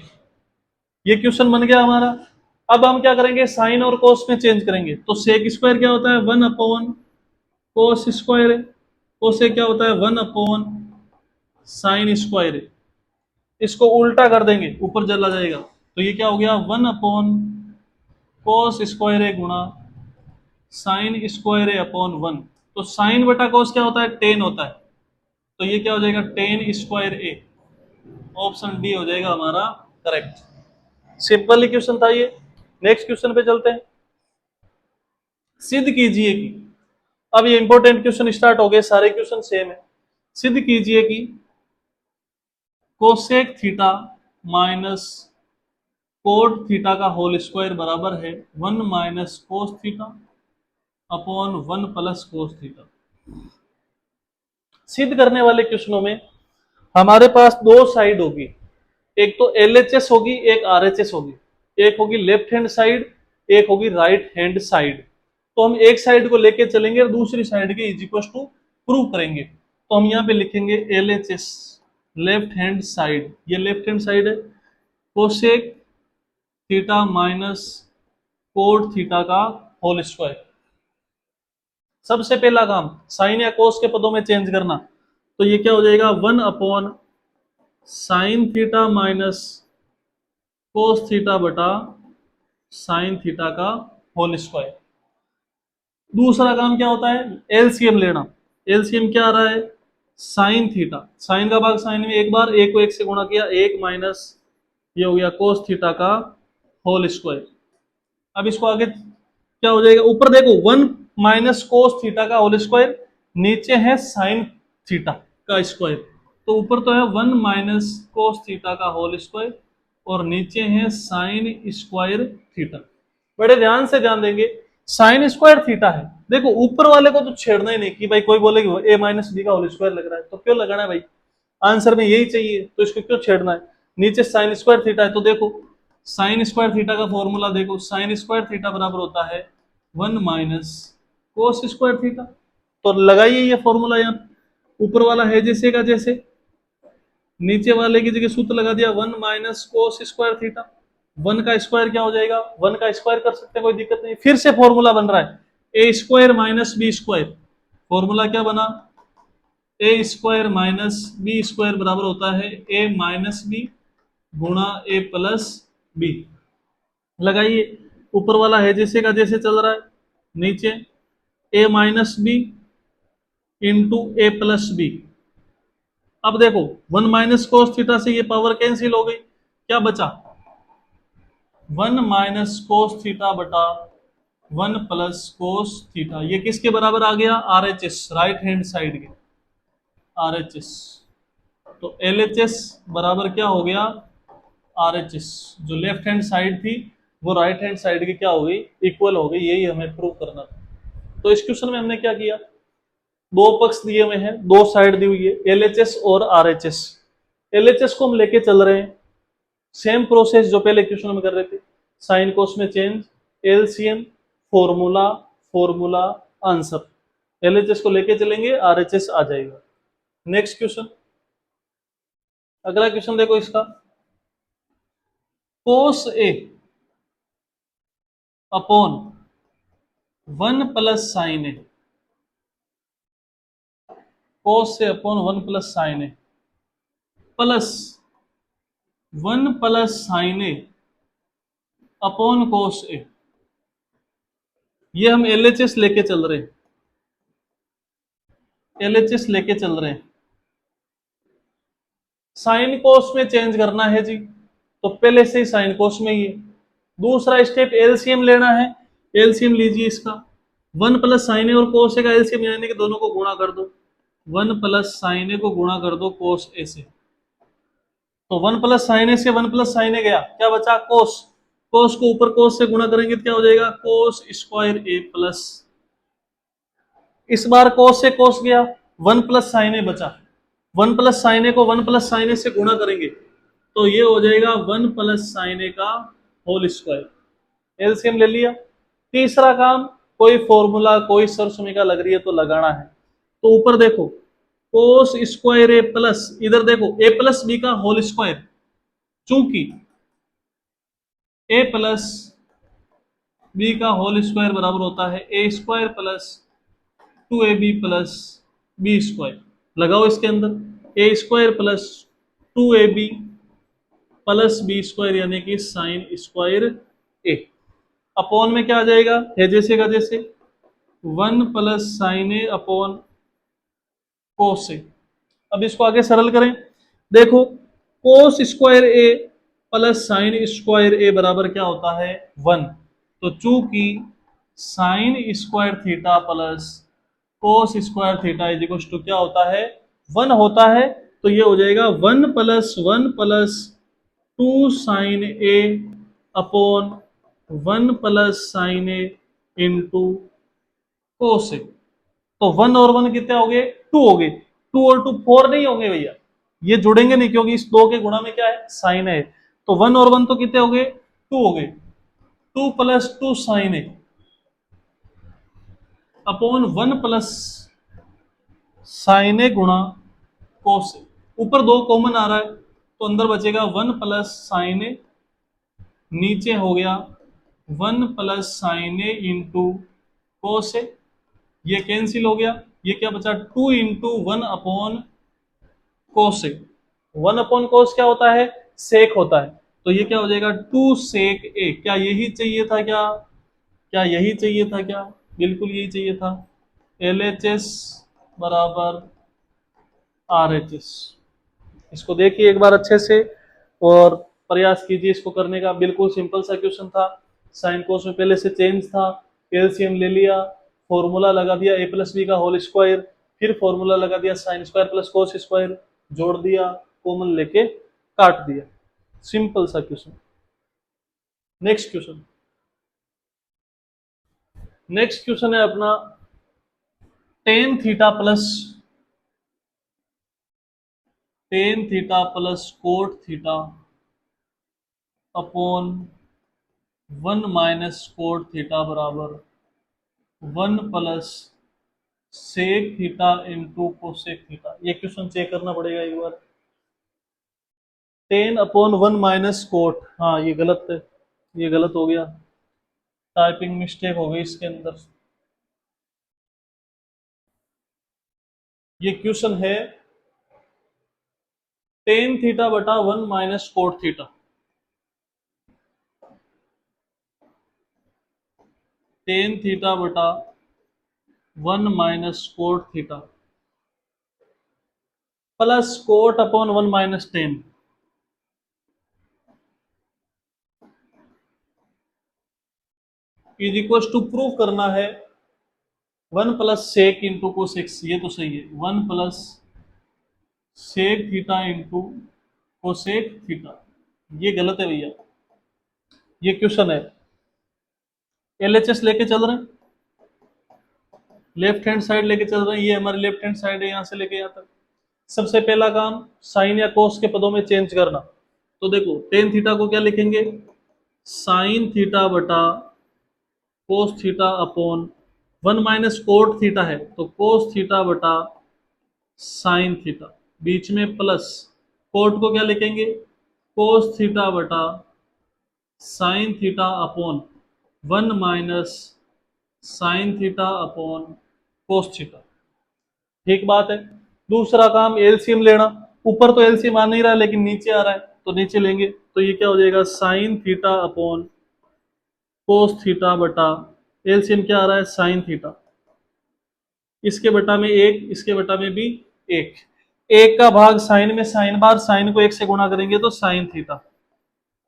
ये क्वेश्चन बन गया हमारा। अब हम क्या करेंगे, साइन और कोस में चेंज करेंगे। तो सेक स्क्वायर क्या होता है 1 अपॉन कोस स्क्वायर है, कोसेक क्या होता है 1 अपॉन साइन स्क्वायर है। इसको उल्टा कर देंगे, ऊपर चला जाएगा, तो ये क्या हो गया 1 अपॉन कोस स्क्वायर है गुणा साइन स्क्वायर है अपॉन 1। तो साइन बटा कोस क्या होता है टेन होता है, तो ये क्या हो जाएगा टेन स्क्वायर ए, ऑप्शन डी हो जाएगा हमारा करेक्ट। सिंपल क्वेश्चन था ये। नेक्स्ट क्वेश्चन पे चलते हैं, सिद्ध कीजिए कि, अब ये इंपॉर्टेंट क्वेश्चन स्टार्ट हो गए, सारे क्वेश्चन सेम है। सिद्ध कीजिए कि cosec theta minus cot theta का होल स्क्वायर बराबर है 1 minus cos theta upon 1 plus cos theta. सिद्ध करने वाले क्वेश्चनों में हमारे पास दो साइड होगी, एक तो एलएचएस होगी, एक आरएचएस होगी, एक होगी लेफ्ट हैंड साइड, एक होगी राइट हैंड साइड। तो हम एक साइड को लेके चलेंगे और दूसरी साइड के इज इक्वल टू प्रूव करेंगे। तो हम यहाँ पे लिखेंगे एलएचएस लेफ्ट हैंड साइड, ये लेफ्ट हैंड साइड है, cosec theta minus cot theta का होल स्क्वायर। सबसे पहला काम साइन या कोस के पदों में चेंज करना, तो ये क्या हो जाएगा 1 upon sine theta minus cos theta बटा साइन थीटा का होल स्क्वायर। दूसरा काम क्या होता है, एलसीएम लेना। एलसीएम क्या आ रहा है, साइन थीटा, साइन का भाग साइन में एक बार, एक को एक से गुणा किया, एक माइनस ये हो गया कोस थीटा का होल स्क्वायर। अब इसको आगे क्या हो जाएगा, ऊपर देखो 1 - cos थीटा का होल स्क्वायर, नीचे है साइन थीटा का स्क्वायर। तो ऊपर तो है 1 - cos थीटा का होल स्क्वायर और नीचे है साइन स्क्वायर थीटा। बड़े ध्यान से ध्यान देंगे, साइन स्क्वायर थीटा है। देखो ऊपर वाले को तो छेड़ना ही नहीं कि भाई कोई बोले कि a - b का होल स्क्वायर लग रहा है, तो क्यों लगाना है भाई, आंसर में यही चाहिए, तो इसको क्यों छेड़ना है। नीचे साइन स्क्वायर थीटा है, तो देखो साइन स्क्वायर थीटा का फॉर्मूला देखो, साइन स्क्वायर थीटा बराबर होता है 1 - cos स्क्वायर थीटा। तो लगाइए ये फॉर्मूला, यहाँ ऊपर वाला है जैसे का जैसे, नीचे वाले की जगह सूत्र लगा दिया 1 - cos स्क्वायर थीटा। 1 का स्क्वायर क्या हो जाएगा, 1 का स्क्वायर कर सकते हैं, कोई दिक्कत नहीं। फिर से फॉर्मूला बन रहा है a² - b²। फॉर्मूला क्या बना, a² - b² बराबर होता है a - b गुणा a+b। लगाइए, ऊपर वाला है जैसे का जैसे चल रहा है, नीचे a - b इंटू a+b। अब देखो 1 - cos थीटा से ये पावर कैंसिल हो गई, क्या बचा 1 - cos थीटा बटा 1 + cos थीटा। ये किसके बराबर आ गया, RHS, राइट हैंड साइड के RHS। तो LHS बराबर क्या हो गया, RHS। जो लेफ्ट हैंड साइड थी वो राइट हैंड साइड की क्या हो गई, इक्वल हो गई। यही हमें प्रूव करना था। तो इस क्वेश्चन में हमने क्या किया, दो पक्ष दिए हुए हैं, दो साइड दी हुई है, LHS और RHS। LHS को हम लेके चल रहे हैं, सेम प्रोसेस जो पहले क्वेश्चन में कर रहे थे, साइन कोस में change, LCM, formula, formula, answer. LHS को लेके चलेंगे, RHS आ जाएगा। नेक्स्ट क्वेश्चन, अगला क्वेश्चन देखो इसका, कोस ए अपॉन 1 + sin ए, कोस से अपॉन 1 + sin ए प्लस 1 + sin ए अपॉन कोस ए। ये हम LHS लेके चल रहे हैं, LHS लेके चल रहे हैं। साइन कोस में चेंज करना है जी, तो पहले से ही साइन कोस में ही है। दूसरा स्टेप एलसीएम लेना है, एलसीएम लीजिए इसका, 1 + sin ए और कोस ए का एलसीएम यानी कि दोनों को गुणा कर दो, 1 + sin ए को गुणा कर दो कोस ए से। तो 1 + sin ए से 1 + sin ए गया, क्या बचा कोस, कोस को ऊपर कोस से गुणा करेंगे तो क्या हो जाएगा कोस स्क्वायर ए प्लस, इस बार कोस से कोस गया, 1 + sin ए बचा, 1 + sin ए को 1 + sin ए से गुणा करेंगे तो ये हो जाएगा 1 + sin ए का होल स्क्वायर। एलसीएम ले लिया। तीसरा काम, कोई फॉर्मूला कोई सरसुमिका लग रही है तो लगाना है। तो ऊपर देखो कोस स्क्वायर ए प्लस, इधर देखो a+b का होल स्क्वायर, चूंकि a+b का होल स्क्वायर बराबर होता है a² + 2ab + b²। लगाओ इसके अंदर a² + 2ab + b² यानी कि साइन स्क्वायर ए। अपॉन में क्या आ जाएगा, है जैसे का जैसे 1 + sin ए अपॉन कोस ए। अब इसको आगे सरल करें, देखो cos square A plus sine square A बराबर क्या होता है 1। तो चूंकि sine square theta plus cos square theta is equal to क्या होता है 1 होता है, तो ये हो जाएगा 1 + 1 + 2 sin A upon 1 + sin A into cos A. तो 1 और 1 कितने हो गए 2 हो गए, 2 और 2 4 नहीं होंगे भैया, ये जुड़ेंगे नहीं क्योंकि इस 2 के गुणा में क्या है साइन है। तो 1 और 1 तो कितने हो गए 2 हो गए, 2 + 2 sin ए अपॉन 1 + sin ए गुणा कोस ए। ऊपर 2 कॉमन आ रहा है तो अंदर बचेगा 1 + sin ए, नीचे हो गया 1 + sin ए इंटू कोस ए, ये कैंसिल हो गया, ये क्या बचा 2 × 1 अपॉन कोस। 1 अपॉन कोस क्या होता है सेक होता है, तो ये क्या हो जाएगा 2 सेक ए। क्या यही चाहिए था क्या? क्या यही चाहिए था क्या? बिल्कुल यही चाहिए था। एल एच एस बराबर आर एच एस। इसको देखिए एक बार अच्छे से और प्रयास कीजिए इसको करने का। बिल्कुल सिंपल सा क्वेश्चन था। साइन कोस में पहले से चेंज था, एलसीएम ले लिया, फॉर्मूला लगा दिया ए प्लस बी का होल स्क्वायर, फिर फॉर्मूला लगा दिया sine square plus cos square, जोड़ दिया, कॉमन लेके काट दिया। सिंपल सा question. Next question. Next question है अपना tan theta plus cot theta upon 1 - cot theta बराबर 1 + sec theta into cosec theta. ये क्वेश्चन चेक करना पड़ेगा एक बार। 10/1 - कोट, हाँ ये गलत है, ये गलत हो गया, टाइपिंग मिस्टेक हो गई इसके अंदर। ये क्वेश्चन है 10 θ/1 - cot theta. 10 θ/1 - cot theta plus cot upon 1 - 10। Is equal to prove करना है 1 + सेक इंटू कोसेक। ये तो सही है, 1 + sec theta into cosec theta. ये गलत है भैया। ये क्वेश्चन है एलएचएस लेके चल रहे हैं, लेफ्ट हैंड साइड लेके चल रहे हैं, ये हमारी लेफ्ट हैंड साइड है, यहां से लेके यहाँ तक। सबसे पहला काम साइन या कोस के पदों में चेंज करना। तो देखो टेन थीटा को क्या लिखेंगे, साइन थीटा बटा कोस थीटा अपॉन 1 - कोट थीटा है तो कोस थीटा बटा साइन थीटा, बीच में प्लस कोट को क्या लिखेंगे, कोस थीटा बटा sine theta upon 1 - sine theta upon cos theta. ठीक बात है। दूसरा काम एलसीएम लेना। ऊपर तो एलसीएम आ नहीं रहा लेकिन नीचे आ रहा है तो नीचे लेंगे। तो ये क्या हो जाएगा, sine theta upon cos theta बटा एलसीएम क्या आ रहा है, साइन थीटा। इसके बटा में एक, इसके बटा में भी एक। एक का भाग साइन में, साइन बार साइन को एक से गुणा करेंगे तो साइन थीटा,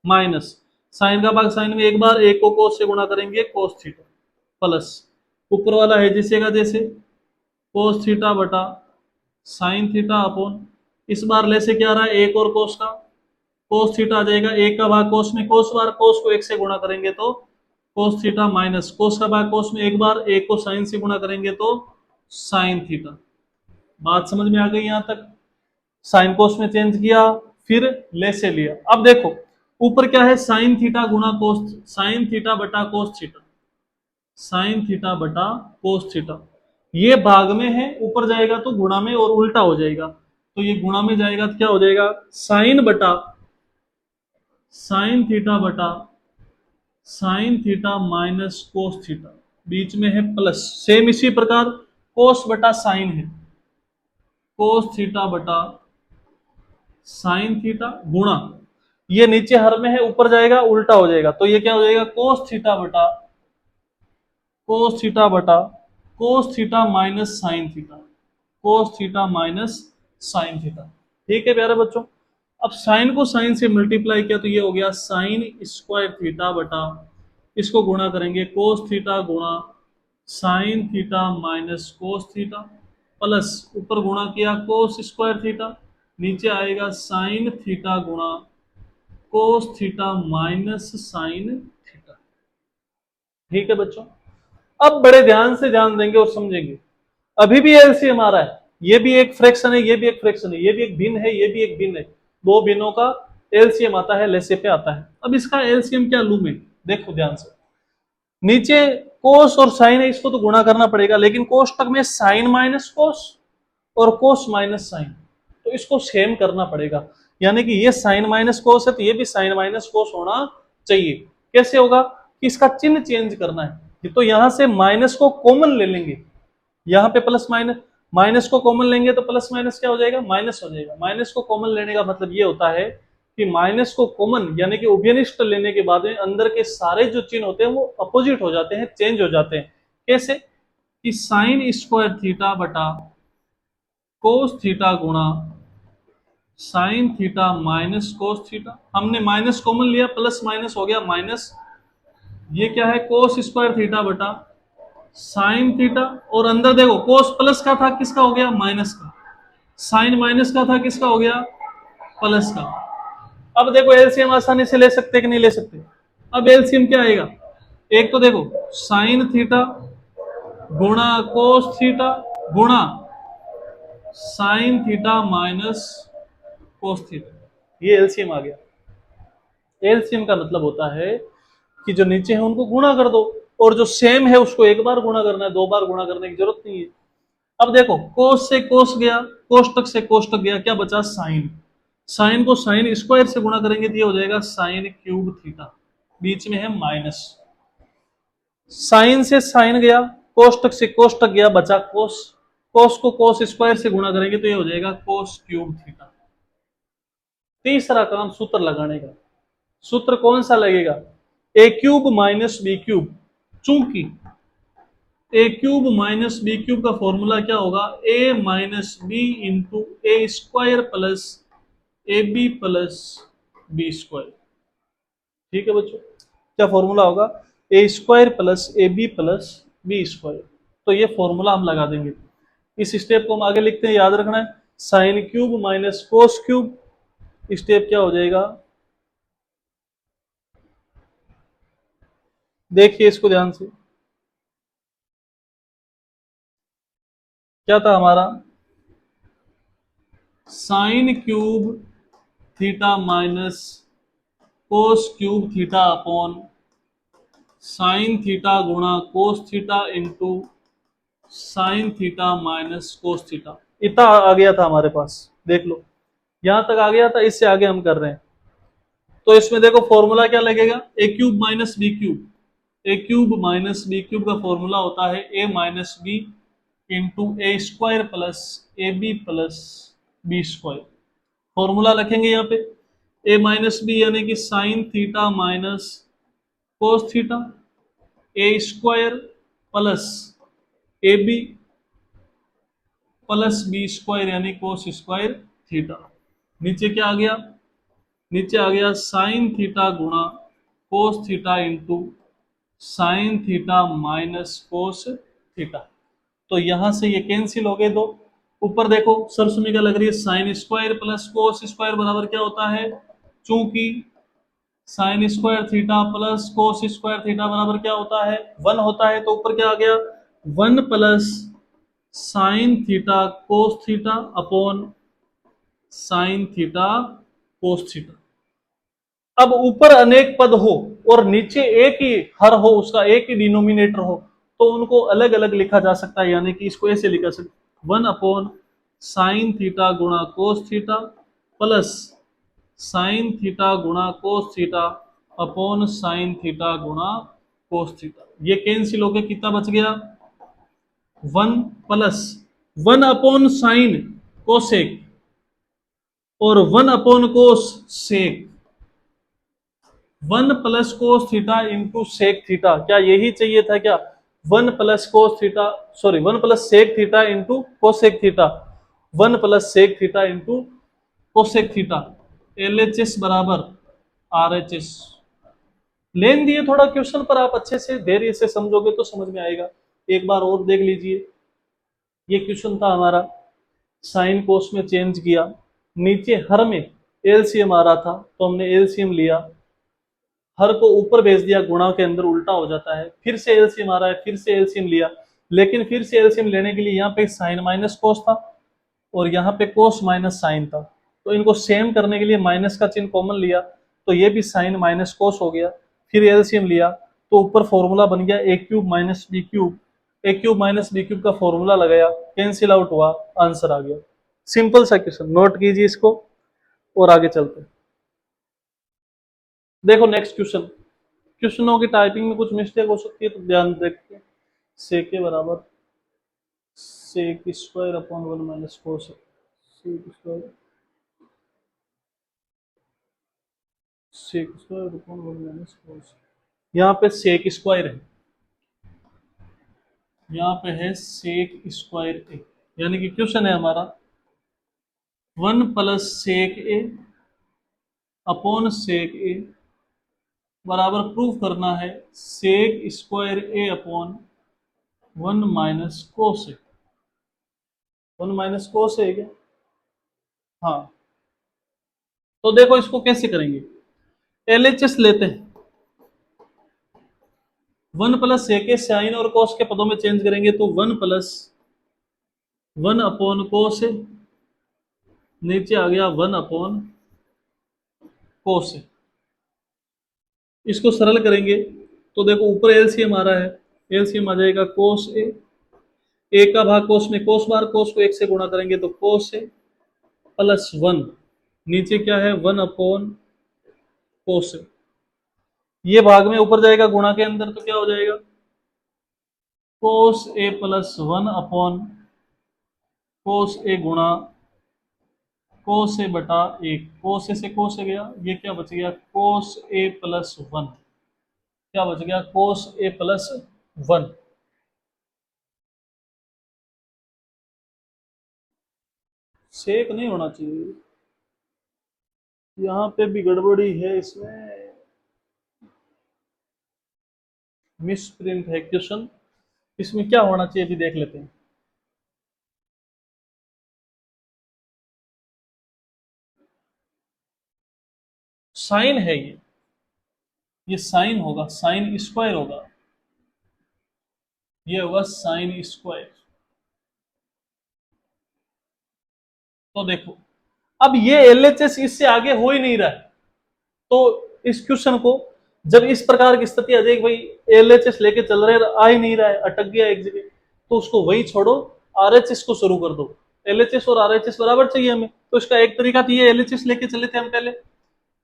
माइनस साइन का भाग साइन में एक बार, एक को कोस से गुणा करेंगे कोस थीटा, प्लस ऊपर वाला है जैसे का जैसे कोस थीटा बटा साइन थीटा अपॉन, इस बार ले से क्या आ रहा है, एक और कोस का, कोस थीटा आ जाएगा, एक का भाग कोस में, कोस बार कोस को एक से गुणा करेंगे तो कोस थीटा, माइनस कोस का भाग कोस में एक बार, एक को साइन से गुणा करेंगे तो साइन थीटा। बात समझ में आ गई यहां तक। साइन कोस में चेंज किया, फिर ले से लिया। अब देखो ऊपर क्या है, साइन थीटा गुणा कोस, साइन थीटा बटा कोस थीटा, साइन थीटा बटा कोस थीटा। ये भाग में है, ऊपर जाएगा तो गुणा में और उल्टा हो जाएगा। तो ये गुणा में जाएगा तो क्या हो जाएगा, साइन बटा साइन थीटा बटा sine theta minus cos theta, बीच में है प्लस। सेम इसी प्रकार कोस बटा साइन है, कोस थीटा बटा साइन थीटा गुणा, ये नीचे हर में है, ऊपर जाएगा उल्टा हो जाएगा। तो ये क्या हो जाएगा, कोस थीटा बटा cos theta minus sine theta, cos theta minus sine theta. ठीक है प्यारे बच्चों। अब साइन को साइन से मल्टीप्लाई किया तो ये हो गया साइन स्क्वायर थीटा बटा, इसको गुणा करेंगे कोस थीटा गुणा sign theta minus cos theta, plus ऊपर गुणा किया कोस स्क्वायर थीटा, नीचे आएगा साइन थीटा गुणा cos theta minus sine theta. ठीक है बच्चों। अब बड़े ध्यान से ध्यान देंगे और समझेंगे। अभी भी एलसीएम आ रहा है, ये भी एक फ्रैक्शन है, ये भी एक फ्रैक्शन है, ये भी एक भिन्न है, ये भी एक भिन्न है। दो भिन्नों का एलसीएम आता है, लेसे पे आता है। अब इसका एलसीएम क्या लूं मैं, देखो ध्यान से। नीचे कोस और साइन है, इसको तो गुणा करना पड़ेगा, लेकिन कोष्टक में साइन माइनस कोस और कोस माइनस साइन, तो इसको सेम करना पड़ेगा। यानी कि ये साइन माइनस कोस है तो ये भी साइन माइनस कोस होना चाहिए। कैसे होगा कि इसका चिन्ह चेंज करना है, तो यहां से माइनस को कॉमन ले लेंगे, यहाँ पे प्लस माइनस, माइनस को कॉमन लेंगे तो प्लस माइनस क्या हो जाएगा, माइनस हो जाएगा। माइनस को कॉमन लेने का मतलब ये होता है कि माइनस को कॉमन यानी कि उभयनिष्ठ लेने के बाद में अंदर के सारे जो चिन्ह होते हैं वो अपोजिट हो जाते हैं, चेंज हो जाते हैं। कैसे कि साइन स्क्वायर थीटा बटा कोस थीटा गुणा sign theta minus cos theta. हमने माइनस कॉमन लिया, प्लस माइनस हो गया माइनस, ये क्या है कोस स्क्वायर थीटा बटा साइन थीटा, और अंदर देखो कोस प्लस का था किसका हो गया माइनस का, साइन माइनस का था किसका हो गया प्लस का। अब देखो एलसीएम आसानी से ले सकते कि नहीं ले सकते। अब एलसीएम क्या आएगा, एक तो देखो साइन थीटा गुणा कोस थीटा गुणा sign theta minus cos theta, ये एलसीएम आ गया। एलसीएम का मतलब होता है कि जो नीचे है उनको गुणा कर दो, और जो सेम है उसको एक बार गुणा करना है, दो बार गुणा करने की जरूरत नहीं है। अब देखो कोस से कोस गया, कोष्टक से कोष्टक गया, क्या बचा साइन। साइन को साइन स्क्वायर से गुणा करेंगे तो ये हो जाएगा साइन क्यूब थीटा, बीच में है माइनस। साइन से साइन गया, कोष्टक से कोष्टक गया, बचा कोस। कोस को कोस स्क्वायर से गुणा करेंगे तो ये हो जाएगा कोस क्यूब थीटा। तीसरा काम सूत्र लगाने का। सूत्र कौन सा लगेगा, A cube minus B cube. चूंकि A cube minus B cube का फॉर्मूला क्या होगा, A minus B into A square plus A B plus B square. ठीक है बच्चों, क्या फॉर्मूला होगा, A square plus A B plus B square. तो ये फॉर्मूला हम लगा देंगे। इस स्टेप को हम आगे लिखते हैं, याद रखना है sine cube minus cos cube. Step क्या हो जाएगा, देखिए इसको ध्यान से। क्या था हमारा, sine cube theta minus cos cube theta upon sine theta गुणा cos theta into sine theta minus cos theta. इतना आ गया था हमारे पास, देख लो यहां तक आ गया था, इससे आगे हम कर रहे हैं। तो इसमें देखो फॉर्मूला क्या लगेगा, A cube minus B cube. A cube minus B cube का फॉर्मूला होता है A minus B into A square plus A B plus B square. Formula रखेंगे यहाँ पे, ए माइनस बी यानी कि sine theta minus cos theta, A square plus A B plus B square यानी कोस स्क्वायर थीटा। नीचे क्या आ गया, नीचे आ गया साइन थीटा गुणा cos theta into sine theta minus cos theta. तो यहां से ये कैंसिल हो गए दो। ऊपर देखो सरसमी क्या लग रही है, sine square plus cos square बराबर क्या होता है, चूंकि sine square theta plus cos square theta बराबर क्या होता है, वन होता है। तो ऊपर क्या आ गया, one plus sine theta cos theta upon sine theta cos theta. अब ऊपर अनेक पद हो और नीचे एक ही हर हो, उसका एक ही डिनोमिनेटर हो, तो उनको अलग अलग लिखा जा सकता है। यानी कि इसको ऐसे लिखा सकते, वन अपॉन साइन थीटा गुणा cos theta plus sine theta गुणा cos theta upon sine theta गुणा कोस थीटा। ये कैंसिल हो गया, कितना बच गया, one plus one upon sine cosec और one upon cos sec. One plus cos theta into sec theta, क्या यही चाहिए था क्या, one plus cos theta, sorry one plus sec theta into cosec theta, one plus sec theta into cosec theta. LHS बराबर आरएचएस। लेन दिए थोड़ा क्वेश्चन पर आप अच्छे से धैर्य से समझोगे तो समझ में आएगा। एक बार और देख लीजिए, ये क्वेश्चन था हमारा, साइन कोस में चेंज किया, नीचे हर में एलसीएम आ रहा था तो हमने एलसीएम लिया, हर को ऊपर भेज दिया, गुणा के अंदर उल्टा हो जाता है। फिर से एलसीएम आ रहा है, फिर से एलसीएम लिया, लेकिन फिर से एलसीएम लेने के लिए यहाँ पे साइन माइनस कोस था और यहाँ पे कोस माइनस साइन था, तो इनको सेम करने के लिए माइनस का चिन्ह कॉमन लिया, तो ये भी साइन माइनस कोस हो गया। फिर एलसीएम लिया तो ऊपर फॉर्मूला बन गया ए cube minus B cube. A cube minus B cube का फॉर्मूला लगाया, कैंसिल आउट हुआ, आंसर आ गया। सिंपल सा क्वेश्चन, नोट कीजिए इसको और आगे चलते हैं। देखो नेक्स्ट क्वेश्चन, क्वेश्चनों की टाइपिंग में कुछ मिस्टेक हो सकती है तो ध्यान रखिए। सेक के बराबर sec square upon one minus cos sec square sec square upon 1 minus cos. यहाँ पे सेक स्क्वायर है, यहाँ पे है सेक स्क्वायर ए, यानी कि क्वेश्चन है हमारा 1 प्लस सेक ए अपॉन सेक ए बराबर प्रूव करना है sec square A upon 1 minus cos A. 1 minus cos ए क्या? हाँ, तो देखो इसको कैसे करेंगे, एलएचएस लेते हैं, 1 प्लस ए के साइन और कोस के पदों में चेंज करेंगे तो 1 प्लस 1 अपॉन कोस ए, नीचे आ गया 1 अपॉन कोस ए। इसको सरल करेंगे तो देखो ऊपर एलसीएम आ रहा है, एलसीएम आ जाएगा कोस ए का भाग कोस में, कोस बार कोस को 1 से गुणा करेंगे तो कोस ए प्लस 1, नीचे क्या है 1 अपॉन कोस ए। ये भाग में ऊपर जाएगा गुणा के अंदर तो क्या हो जाएगा कोस ए प्लस 1 अपॉन कोस ए गुणा कोस ए बटा 1, कोस ए से कोस ए गया, ये क्या बच गया कोस ए प्लस 1, क्या बच गया कोस ए प्लस 1। सेक नहीं होना चाहिए, यहाँ पे भी गड़बड़ी है, इसमें मिस प्रिंट है क्वेश्चन, इसमें क्या होना चाहिए अभी देख लेते हैं। साइन है ये साइन होगा, साइन स्क्वायर होगा, ये होगा साइन स्क्वायर। तो देखो अब ये एलएचएस इससे आगे हो ही नहीं रहा है, तो इस क्वेश्चन को जब इस प्रकार की स्थिति आ जाएगी, भाई एलएचएस लेके चल रहे आ ही नहीं रहा है, अटक गया एक जगह, तो उसको वही छोड़ो, आरएचएस को शुरू कर दो। एलएचएस और आरएचएस बराबर चाहिए हमें, तो इसका एक तरीका तो ये एलएचएस लेके चले थे हम पहले,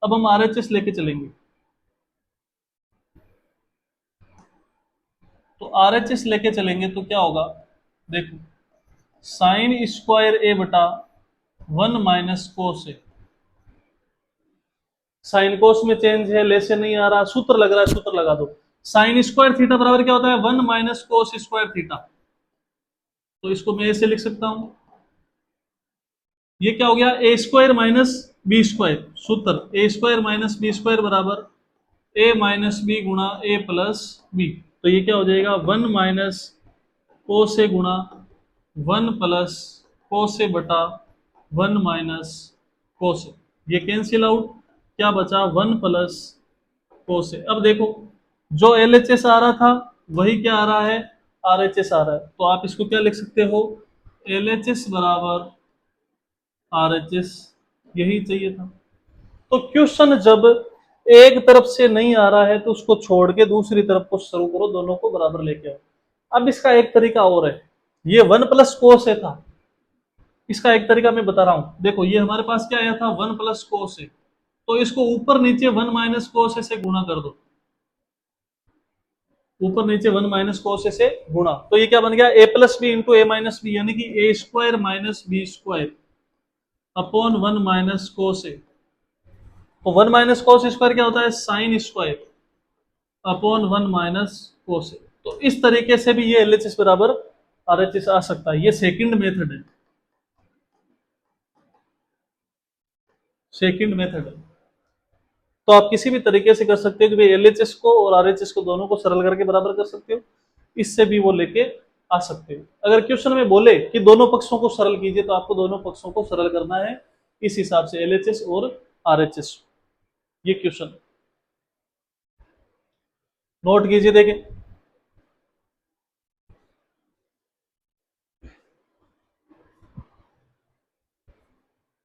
अब हम आरएचएस लेके चलेंगे। तो आरएचएस लेके चलेंगे तो क्या होगा, देखो साइन स्क्वायर ए बटा 1 माइनस कोस ए, साइन कोस में चेंज है, ले से नहीं आ रहा, सूत्र लग रहा है, सूत्र लगा दो। साइन स्क्वायर थीटा बराबर क्या होता है 1 माइनस कोस स्क्वायर थीटा, तो इसको मैं ऐसे लिख सकता हूं, ये क्या हो गया A square minus B square, सूत्र ए स्क्वायर माइनस बी स्क्वायर बराबर ए माइनस बी गुणा ए प्लस बी, तो ये क्या हो जाएगा 1 माइनस कोस ए गुणा 1 प्लस कोस ए बटा 1 माइनस कोस ए, ये कैंसिल आउट, क्या बचा 1 प्लस कोस ए। अब देखो जो एलएचएस आ रहा था वही क्या आ रहा है आरएचएस आ रहा है, तो आप इसको क्या लिख सकते हो एलएचएस बराबर आरएचएस, यही चाहिए था। तो क्वेश्चन जब एक तरफ से नहीं आ रहा है तो उसको छोड़ के दूसरी तरफ को शुरू करो, दोनों को बराबर लेके आओ। अब इसका एक तरीका और है, ये 1 प्लस कोस ए था, इसका एक तरीका मैं बता रहा हूं, देखो ये हमारे पास क्या आया था 1 प्लस कोस ए, तो इसको ऊपर नीचे 1 माइनस कोस ए से गुणा कर दो, ऊपर नीचे 1 माइनस कोस ए से गुणा, तो ये क्या बन गया A plus B into A minus B, यानी कि A square minus B square upon 1 minus cos A. तो 1 माइनस कोस स्क्वायर क्या होता है sine square upon 1 minus cos A. तो इस तरीके से भी ये एलएचएस बराबर आरएचएस आ सकता है, ये सेकंड मेथड है, सेकंड मेथड है। तो आप किसी भी तरीके से कर सकते हो कि भाई एलएचएस को और आरएचएस को दोनों को सरल करके बराबर कर सकते हो, इससे भी वो लेके आ सकते हो। अगर क्वेश्चन में बोले कि दोनों पक्षों को सरल कीजिए तो आपको दोनों पक्षों को सरल करना है इस हिसाब से, एलएचएस और आरएचएस। ये क्वेश्चन नोट कीजिए, देखें